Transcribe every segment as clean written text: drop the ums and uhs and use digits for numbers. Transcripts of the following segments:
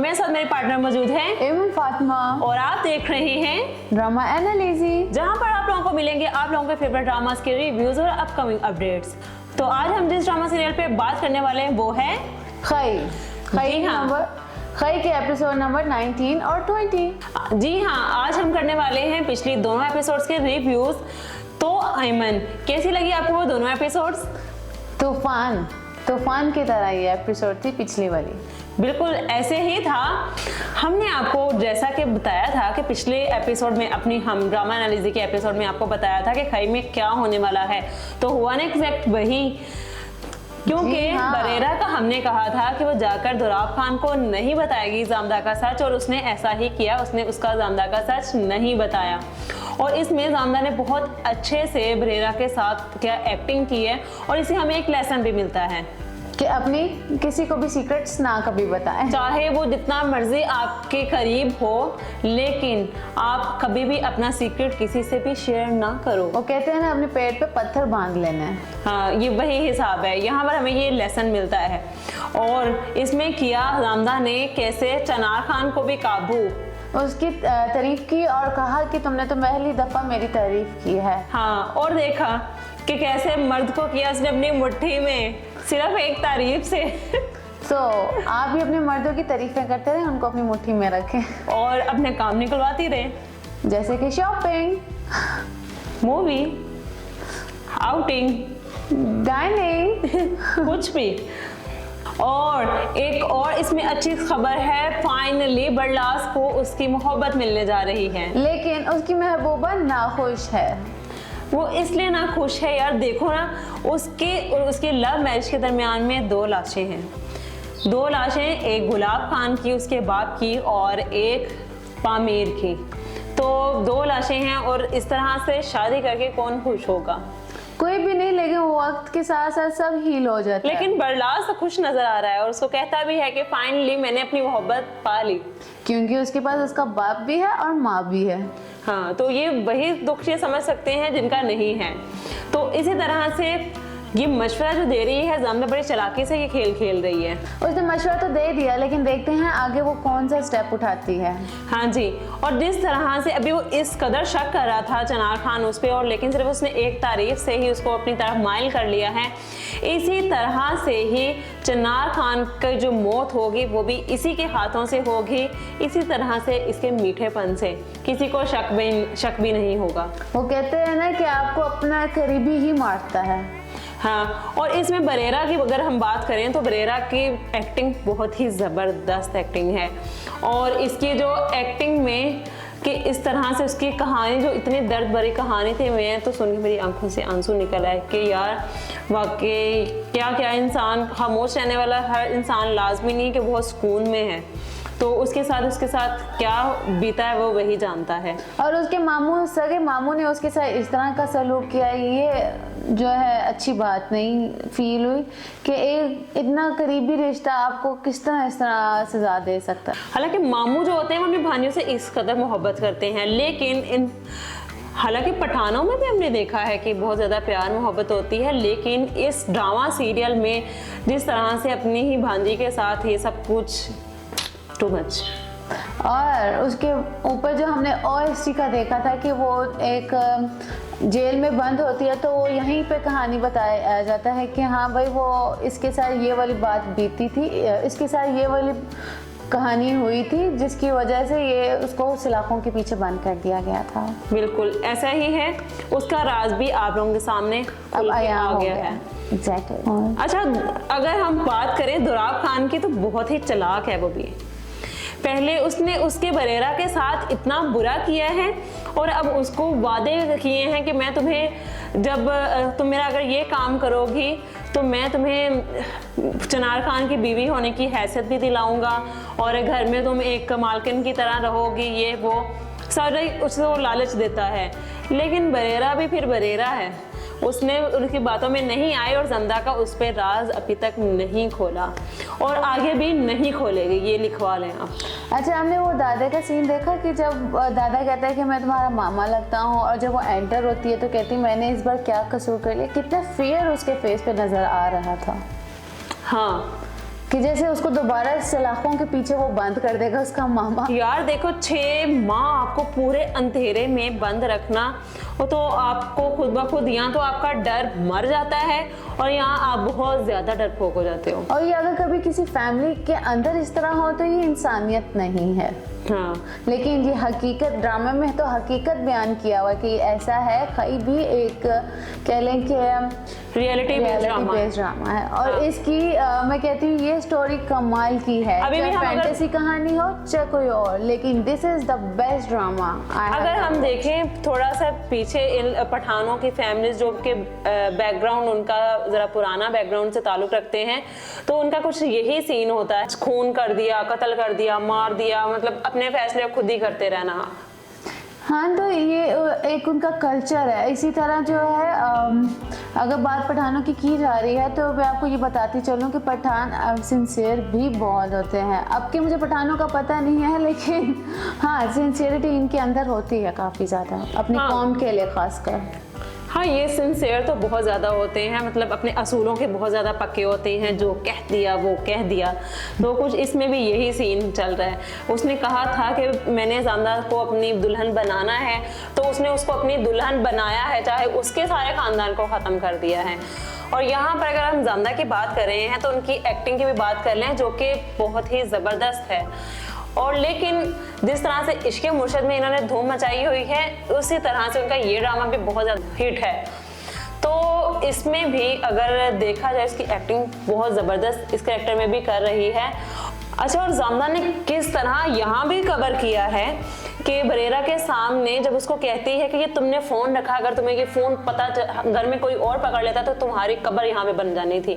मेरे साथ मेरे पार्टनर मौजूद हैं एवं फातिमा और आप देख रहे हैं ड्रामा एनालिसिस, जहां पर आप लोगों को मिलेंगे आप लोगों के फेवरेट ड्रामास के रिव्यूज और अपकमिंग अपडेट्स। तो आज हम जिस ड्रामा सीरियल पे बात करने वाले हैं वो है खई जी हाँ। खई के एपिसोड नंबर 19 और 20। जी हाँ, आज हम करने वाले हैं पिछली दोनों एपिसोड्स के रिव्यूज। तो अयमन, कैसी लगी आपको वो दोनों एपिसोड्स? तूफान की तरह ये एपिसोड थी पिछली वाली। बिल्कुल ऐसे ही था। हमने आपको जैसा कि बताया था कि पिछले एपिसोड में हम ड्रामा एनालिसिस के एपिसोड में आपको बताया था कि खई में क्या होने वाला है, तो हुआ ना एग्जैक्ट वही। क्योंकि हाँ। बरेरा का हमने कहा था कि वो जाकर दुराब खान को नहीं बताएगी जामदा का सच, और उसने ऐसा ही किया। उसने उसका जामदा का सच नहीं बताया और इसमें जामदा ने बहुत अच्छे से बरेरा के साथ क्या एक्टिंग की है और इसे हमें एक लेसन भी मिलता है कि अपनी किसी को भी सीक्रेट्स ना कभी बताएं, चाहे वो जितना मर्जी आपके करीब हो, लेकिन आप कभी भी अपना सीक्रेट किसी से भी शेयर ना करो। वो कहते हैं ना अपने पेट पे पत्थर बांध लेना है। हाँ, ये वही हिसाब है। यहाँ पर हमें ये लेसन मिलता है। और इसमें किया जामदा ने कैसे चनार खान को भी काबू, उसकी तारीफ की और कहा कि तुमने तो पहली दफा मेरी तारीफ की है। हाँ, और देखा कि कैसे मर्द को किया उसने अपनी मुट्ठी में सिर्फ एक तारीफ से। तो आप भी अपने मर्दों की तारीफें करते रहे, उनको अपनी मुट्ठी में रखें और अपने काम निकलवाती रहे, जैसे कि शॉपिंग, मूवी, आउटिंग, डाइनिंग, कुछ भी। और एक और इसमें अच्छी खबर है, फाइनली बरलास को उसकी मोहब्बत मिलने जा रही है। लेकिन उसकी महबूबा नाखुश है। वो इसलिए ना खुश है यार, देखो ना, उसके और उसके लव मैरिज के दरमियान में दो लाशें हैं। दो लाशें, एक गुलाब खान की उसके बाप की और एक पामीर की। तो दो लाशें हैं और इस तरह से शादी करके कौन खुश होगा? कोई भी नहीं, लेकिन वक्त के साथ साथ सब हील हो जाता है। लेकिन बरलास तो खुश नजर आ रहा है और उसको कहता भी है कि फाइनली मैंने अपनी मोहब्बत पा ली, क्योंकि उसके पास उसका बाप भी है और माँ भी है। हाँ, तो ये वही दुख ये समझ सकते हैं जिनका नहीं है। तो इसी तरह से ये मशवरा जो दे रही है जामदा, बड़ी चालाकी से ये खेल खेल रही है। उसने मशवरा तो दे दिया, लेकिन देखते हैं आगे वो कौन सा स्टेप उठाती है। हाँ जी, और जिस तरह से अभी वो इस कदर शक कर रहा था चनार खान उस पर, और लेकिन सिर्फ उसने एक तारीफ से ही उसको अपनी तरफ माइल कर लिया है। इसी तरह से ही चनार खान की जो मौत होगी वो भी इसी के हाथों से होगी, इसी तरह से इसके मीठेपन से किसी को शक भी नहीं होगा। वो कहते हैं ना कि आपको अपना करीबी ही मारता है। हाँ, और इसमें बरेरा की अगर हम बात करें तो बरेरा की एक्टिंग बहुत ही ज़बरदस्त एक्टिंग है। और इसकी जो एक्टिंग में कि इस तरह से उसकी कहानी, जो इतनी दर्द भरी कहानी थी, मैं तो सुन के मेरी आंखों से आंसू निकल आए कि यार वाकई क्या क्या इंसान, खामोश रहने वाला हर इंसान लाजमी नहीं कि बहुत सुकून में है, तो उसके साथ क्या बीता है वो वही जानता है। और उसके मामू, सगे मामू ने उसके साथ इस तरह का सलूक किया, ये जो है अच्छी बात नहीं फील हुई कि एक इतना करीबी रिश्ता आपको किस तरह इस तरह सजा दे सकता है। हालांकि मामू जो होते हैं वो अपनी भांजियों से इस कदर मोहब्बत करते हैं, लेकिन हालांकि पठानों में भी हमने देखा है कि बहुत ज़्यादा प्यार मोहब्बत होती है, लेकिन इस ड्रामा सीरियल में जिस तरह से अपनी ही भांजी के साथ ये सब कुछ टू मच। और उसके ऊपर जो हमने OST का देखा था कि वो एक जेल में बंद होती है, तो वो यहीं पे कहानी बताया जाता है कि हाँ भाई वो इसके साथ ये वाली बात बीती थी, इसके साथ ये वाली कहानी हुई थी, जिसकी वजह से ये उसको सलाखों के पीछे बंद कर दिया गया था। बिल्कुल ऐसा ही है, उसका राज भी आप लोगों के सामने अब आ गया है। एग्जैक्टली। अच्छा, अगर हम बात करें दुराब खान की, तो बहुत ही चालाक है वो भी। पहले उसने उसके बरेरा के साथ इतना बुरा किया है और अब उसको वादे किए हैं कि मैं तुम्हें, जब तुम मेरा अगर ये काम करोगी तो मैं तुम्हें चनार खान की बीवी होने की हैसियत भी दिलाऊंगा और घर में तुम एक मालकिन की तरह रहोगी, ये वो सारे उसको लालच देता है। लेकिन बरेरा भी फिर बरेरा है, उसने उनकी बातों में नहीं आए और जामदा का उस पर राज अभी तक नहीं खोला और आगे भी नहीं खोलेगी, ये लिखवा लें आप। अच्छा, हमने वो दादा का सीन देखा कि जब दादा कहता है कि मैं तुम्हारा मामा लगता हूँ, और जब वो एंटर होती है तो कहती मैंने इस बार क्या कसूर कर लिया। कितना फियर उसके फेस पे नजर आ रहा था। हाँ, कि जैसे उसको दोबारा सलाखों के पीछे वो बंद कर देगा उसका मामा। यार देखो 6 माह आपको पूरे अंधेरे में बंद रखना, वो तो आपको खुद ब खुद यहाँ तो आपका डर मर जाता है और यहाँ आप बहुत ज्यादा डरपोक हो जाते हो। और ये अगर कभी किसी फैमिली के अंदर इस तरह हो तो ये इंसानियत नहीं है। हाँ, लेकिन ये हकीकत, ड्रामे में तो हकीकत बयान किया हुआ कि ऐसा है, कई भी एक कह लें कि रियलिटी बेस्ड ड्रामा है। और इसकी मैं कहती हूँ ये स्टोरी कमाल की है, अभी भी चाहे हम फैंटेसी कहानी हो चाहे कोई और, लेकिन this is the best drama. अगर हम देखें थोड़ा सा पीछे इन पठानों की फैमिलीज जो कि बैकग्राउंड उनका जरा पुराना बैकग्राउंड से ताल्लुक रखते हैं, तो उनका कुछ यही सीन होता है, खून कर दिया, कत्ल कर दिया, मार दिया, मतलब अपने फैसले खुद ही करते रहना। हाँ, तो ये एक उनका कल्चर है। इसी तरह जो है अगर बात पठानों की जा रही है तो मैं आपको ये बताती चलूँ कि पठान सिंसियर भी बहुत होते हैं। अब के मुझे पठानों का पता नहीं है, लेकिन हाँ सिंसियरिटी इनके अंदर होती है काफ़ी ज़्यादा, अपनी कौम के लिए खासकर। हाँ, ये सिंसियर तो बहुत ज़्यादा होते हैं, मतलब अपने असूलों के बहुत ज़्यादा पक्के होते हैं, जो कह दिया वो कह दिया। तो कुछ इसमें भी यही सीन चल रहा है। उसने कहा था कि मैंने ज़ामदा को अपनी दुल्हन बनाना है, तो उसने उसको अपनी दुल्हन बनाया है, चाहे उसके सारे ख़ानदान को ख़त्म कर दिया है। और यहाँ पर अगर हम ज़ामदा की बात कर रहे हैं तो उनकी एक्टिंग की भी बात कर लें, जो कि बहुत ही ज़बरदस्त है। और लेकिन जिस तरह से इश्क़ मुर्शद में इन्होंने धूम मचाई हुई है, उसी तरह से उनका ये ड्रामा भी बहुत ज़्यादा हिट है। तो इसमें भी अगर देखा जाए इसकी एक्टिंग बहुत ज़बरदस्त इस कैरेक्टर में भी कर रही है। अच्छा, और ज़ामदा ने किस तरह यहाँ भी कवर किया है कि बरेरा के सामने जब उसको कहती है कि ये तुमने फ़ोन रखा, अगर तुम्हें ये फ़ोन पता घर में कोई और पकड़ लेता तो तुम्हारी कब्र यहाँ पे बन जानी थी।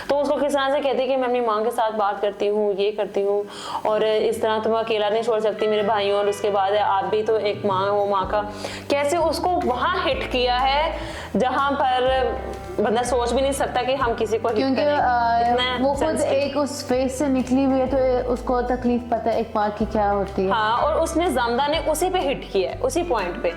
तो उसको किस तरह से कहती है कि मैं अपनी माँ के साथ बात करती हूँ, ये करती हूँ, और इस तरह तुम अकेला नहीं छोड़ सकती मेरे भाइयों, और उसके बाद आप भी तो एक माँ हो, माँ का कैसे उसको वहाँ हिट किया है जहाँ पर बंदा सोच भी नहीं सकता कि हम किसी को हिट क्योंकि करें। वो खुद एक उस फेस से निकली हुई है तो उसको तकलीफ पता है एक माँ की क्या होती है। हाँ, और उसने ज़ामदा ने उसी पे हिट किया है, उसी पॉइंट पे।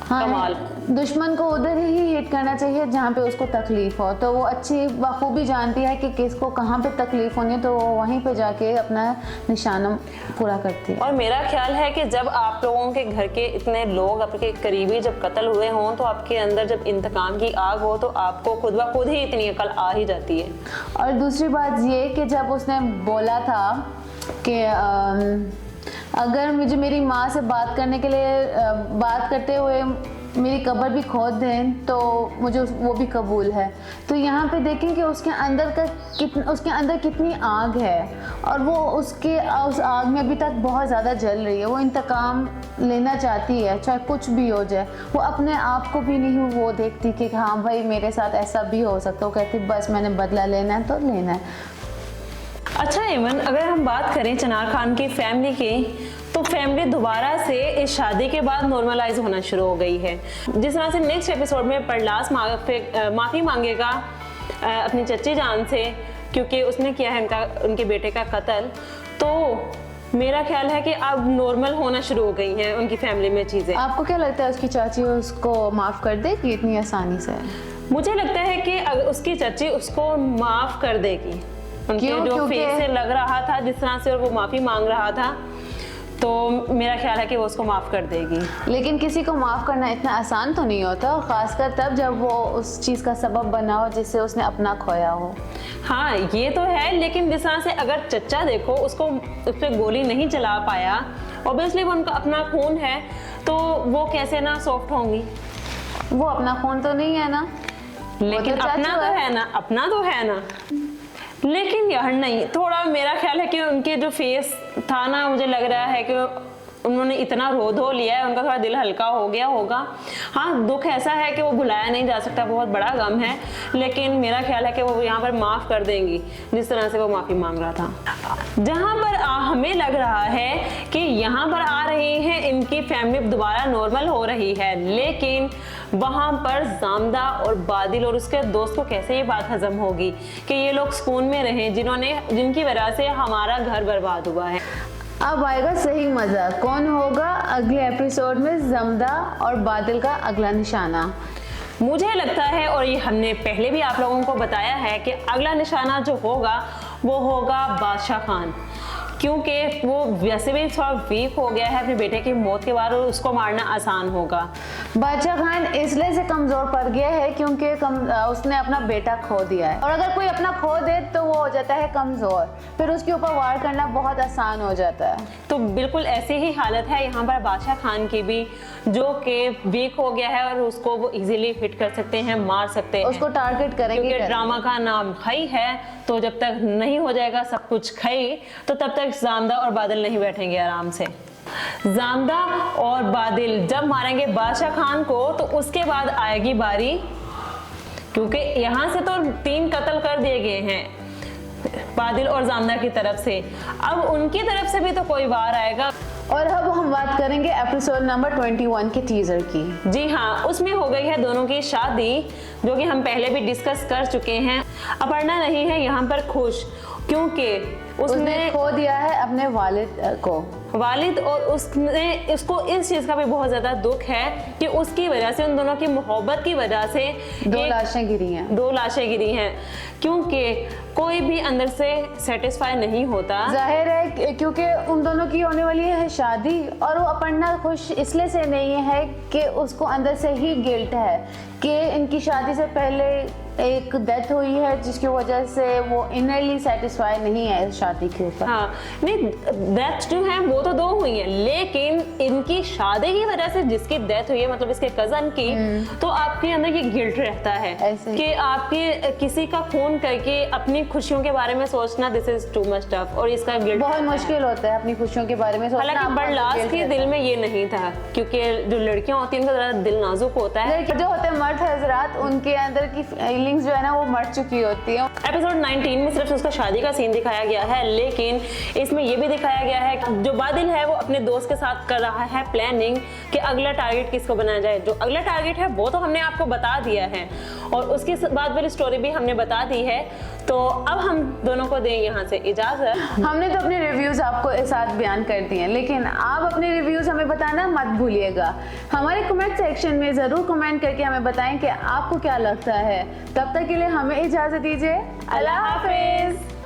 हाँ, कमाल। दुश्मन को उधर ही हिट करना चाहिए जहाँ पे उसको तकलीफ हो। तो वो अच्छी बखूबी जानती है कि किसको कहाँ पे तकलीफ होनी है, तो वो वहीं पे जाके अपना निशाना पूरा करती है। और मेरा ख्याल है कि जब आप लोगों के घर के इतने लोग आपके करीबी जब कत्ल हुए हों, तो आपके अंदर जब इंतकाम की आग हो, तो आपको खुद ब खुद ही इतनी अकल आ ही जाती है। और दूसरी बात ये कि जब उसने बोला था कि अगर मुझे मेरी माँ से बात करने के लिए बात करते हुए मेरी कब्र भी खोद दें तो मुझे वो भी कबूल है। तो यहाँ पे देखें कि उसके अंदर कितनी आग है, और वो उस आग में अभी तक बहुत ज़्यादा जल रही है। वो इंतकाम लेना चाहती है, चाहे कुछ भी हो जाए। वो अपने आप को भी नहीं वो देखती कि हाँ भाई मेरे साथ ऐसा भी हो सकता है। वो कहती बस मैंने बदला लेना है तो लेना है। अच्छा एमन, अगर हम बात करें चिनार खान की फैमिली की, तो फैमिली दोबारा से इस शादी के बाद नॉर्मलाइज होना शुरू हो गई है। जिस तरह से नेक्स्ट एपिसोड में परलास माफ़ी मांगेगा अपनी चच्ची जान से, क्योंकि उसने किया है उनके बेटे का कत्ल, तो मेरा ख्याल है कि अब नॉर्मल होना शुरू हो गई हैं उनकी फैमिली में चीज़ें। आपको क्या लगता है उसकी चाची उसको माफ़ कर देगी इतनी आसानी से? मुझे लगता है कि अगर उसकी चच्ची उसको माफ़ कर देगी। उनके जो फेस से लग रहा था, जिस तरह से वो माफ़ी मांग रहा था, तो मेरा ख्याल है कि वो उसको माफ़ कर देगी। लेकिन किसी को माफ़ करना इतना आसान तो नहीं होता, खासकर तब जब वो उस चीज़ का सबब बना हो जिससे उसने अपना खोया हो। हाँ, ये तो है, लेकिन जिस तरह से अगर चच्चा देखो उसको उस पर गोली नहीं चला पाया, ऑब्वियसली वो उनका अपना खून है, तो वो कैसे ना सॉफ्ट होंगी। वो अपना खून तो नहीं है ना, लेकिन तो अपना तो है ना, अपना तो है ना। लेकिन यार नहीं, थोड़ा मेरा ख्याल है कि उनके जो फेस था ना, मुझे लग रहा है कि उन्होंने इतना रो धो लिया है, उनका थोड़ा दिल हल्का हो गया होगा। हाँ, दुख ऐसा है कि वो भुलाया नहीं जा सकता, बहुत बड़ा गम है, लेकिन मेरा ख्याल है कि वो यहाँ पर माफ़ कर देंगी जिस तरह से वो माफ़ी मांग रहा था। जहाँ पर हमें लग रहा है कि यहाँ पर आ रही हैं इनकी फैमिली दोबारा नॉर्मल हो रही है, लेकिन वहाँ पर ज़ामदा और बादिल और उसके दोस्त को कैसे ये बात हजम होगी कि ये लोग सुकून में रहें जिनकी वजह से हमारा घर बर्बाद हुआ है। अब आएगा सही मजा, कौन होगा अगले एपिसोड में ज़ामदा और बादिल का अगला निशाना। मुझे लगता है, और ये हमने पहले भी आप लोगों को बताया है, कि अगला निशाना जो होगा वो होगा बादशाह खान, क्योंकि वो वैसे भी थोड़ा वीक हो गया है अपने बेटे की मौत के बाद और उसको मारना आसान होगा। बादशाह खान इसलिए से कमजोर पड़ गया है क्योंकि उसने अपना बेटा खो दिया है, और अगर कोई अपना खो दे तो वो हो जाता है कमजोर, फिर उसके ऊपर वार करना बहुत आसान हो जाता है। तो बिल्कुल ऐसी ही हालत है यहाँ पर बादशाह खान की भी, जो कि वीक हो गया है और उसको वो इजीली हिट कर सकते हैं, मार सकते हैं, उसको टारगेट करेंगे। क्योंकि ड्रामा का नाम खई है, तो जब तक नहीं हो जाएगा सब कुछ खई, तो तब तक जामदा और बादल नहीं बैठेंगे आराम से। जामदा और बादल जब मारेंगे बादशाह खान को, तो उसके बाद आएगी बारी, क्योंकि यहाँ से तो 3 कत्ल कर दिए गए हैं बादल और जामदा की तरफ से, अब उनकी तरफ से भी तो कोई वार आएगा। और अब हम बात करेंगे एपिसोड नंबर 21 के टीजर की। जी हाँ, उसमें हो गई है दोनों की शादी, जो कि हम पहले भी डिस्कस कर चुके हैं। अपर्णा नहीं है यहाँ पर खुश, क्योंकि उसने खो दिया है अपने वालिद और उसको इस चीज का भी बहुत ज्यादा दुख है कि उसकी वजह से, उन दोनों की मोहब्बत की वजह से 2 लाशें गिरी हैं, क्योंकि कोई भी अंदर से सेटिस्फाई नहीं होता। जाहिर है क्योंकि उन दोनों की होने वाली है शादी, और वो अपर्णा खुश इसलिए से नहीं है कि उसको अंदर से ही गिल्ट है कि इनकी शादी से पहले एक डेथ हुई है, जिसकी वजह से वो इनरली सेटिस्फाई नहीं है इस शादी के ऊपर। हाँ, नहीं, डेथ जो है वो तो 2 हुई है, लेकिन इनकी शादी की वजह से जिसकी डेथ हुई है, मतलब इसके कजन की, तो आपके अंदर ये गिल्ट रहता है कि आपके किसी का खून करके अपनी खुशियों के बारे में सोचना, this is too much tough, और इसका गिल्ट बहुत मुश्किल होता है अपनी खुशियों के बारे में सोचना। हालांकि बरलास के दिल में ये नहीं था, क्योंकि जो लड़कियां होती हैं उनका जरा दिल नाजुक होता है। जो होते हैं मर्द हजरात, उनके अंदर की फीलिंग्स जो है ना वो मर चुकी होती है। एपिसोड 19 में सिर्फ उसका शादी का सीन दिखाया गया है, लेकिन इसमें ये भी दिखाया गया है कि जो बादल है वो अपने दोस्त के साथ कर रहा है प्लानिंग कि अगला टारगेट किसको बनाया जाए। जो अगला टारगेट है वो तो हमने आपको बता दिया है, और उसके बाद वाली स्टोरी भी हमने बता दी है। तो अब हम दोनों को दें यहाँ से इजाजत। हमने तो अपने रिव्यूज आपको इस साथ बयान कर दिए हैं, लेकिन आप अपने रिव्यूज हमें बताना मत भूलिएगा। हमारे कमेंट सेक्शन में जरूर कमेंट करके हमें बताएं कि आपको क्या लगता है। तब तक के लिए हमें इजाजत दीजिए। अल्लाह हाफिज।